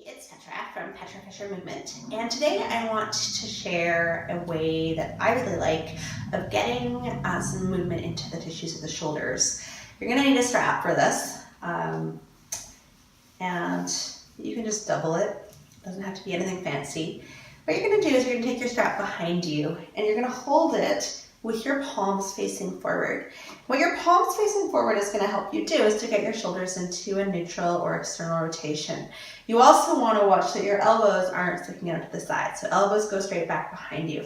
It's Petra from Petra Fisher Movement, and today I want to share a way that I really like of getting some movement into the tissues of the shoulders. You're going to need a strap for this, and you can just double it. It doesn't have to be anything fancy. What you're going to do is you're going to take your strap behind you and you're going to hold it with your palms facing forward. What your palms facing forward is going to help you do is to get your shoulders into a neutral or external rotation. You also want to watch that your elbows aren't sticking out to the side. So elbows go straight back behind you.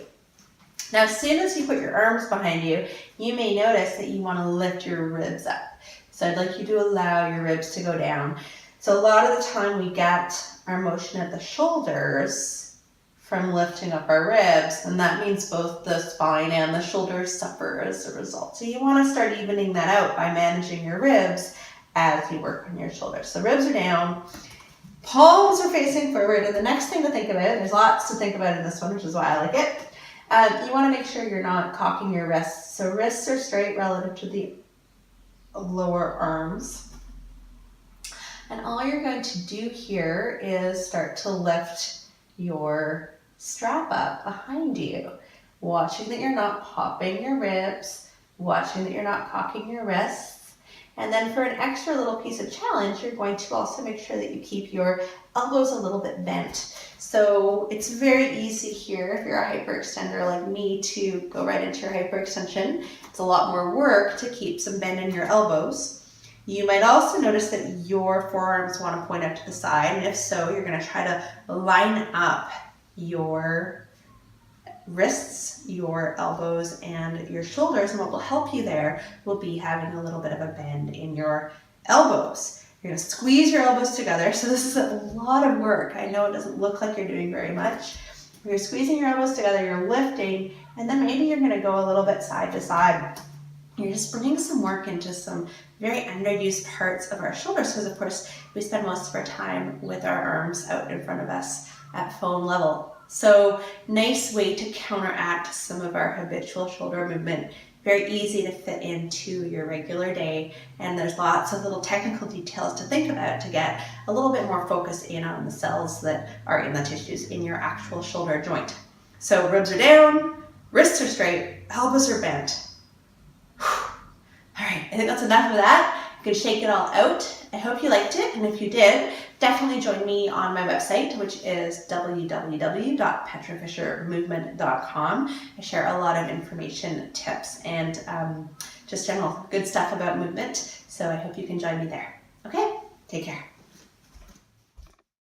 Now, as soon as you put your arms behind you, you may notice that you want to lift your ribs up. So I'd like you to allow your ribs to go down. So a lot of the time we get our motion at the shoulders from lifting up our ribs, and that means both the spine and the shoulders suffer as a result. So you want to start evening that out by managing your ribs as you work on your shoulders. So ribs are down, palms are facing forward, and the next thing to think about, there's lots to think about in this one, which is why I like it, you want to make sure you're not cocking your wrists. So wrists are straight relative to the lower arms. And all you're going to do here is start to lift your strap up behind you, watching that you're not popping your ribs, watching that you're not cocking your wrists. And then for an extra little piece of challenge, you're going to also make sure that you keep your elbows a little bit bent. So it's very easy here, if you're a hyperextender like me, to go right into your hyperextension. It's a lot more work to keep some bend in your elbows. You might also notice that your forearms want to point out to the side, and if so, you're going to try to line up your wrists, your elbows, and your shoulders, and what will help you there will be having a little bit of a bend in your elbows. You're going to squeeze your elbows together, so this is a lot of work. I know it doesn't look like you're doing very much. You're squeezing your elbows together, you're lifting, and then maybe you're going to go a little bit side to side. You're just bringing some work into some very underused parts of our shoulders, because of course we spend most of our time with our arms out in front of us at phone level. So nice way to counteract some of our habitual shoulder movement. Very easy to fit into your regular day, and there's lots of little technical details to think about to get a little bit more focus in on the cells that are in the tissues in your actual shoulder joint. So ribs are down, wrists are straight, elbows are bent. All right, I think that's enough of that. You can shake it all out. I hope you liked it, and if you did, definitely join me on my website, which is www.petrafishermovement.com. I share a lot of information, tips, and just general good stuff about movement, so I hope you can join me there. Okay, take care.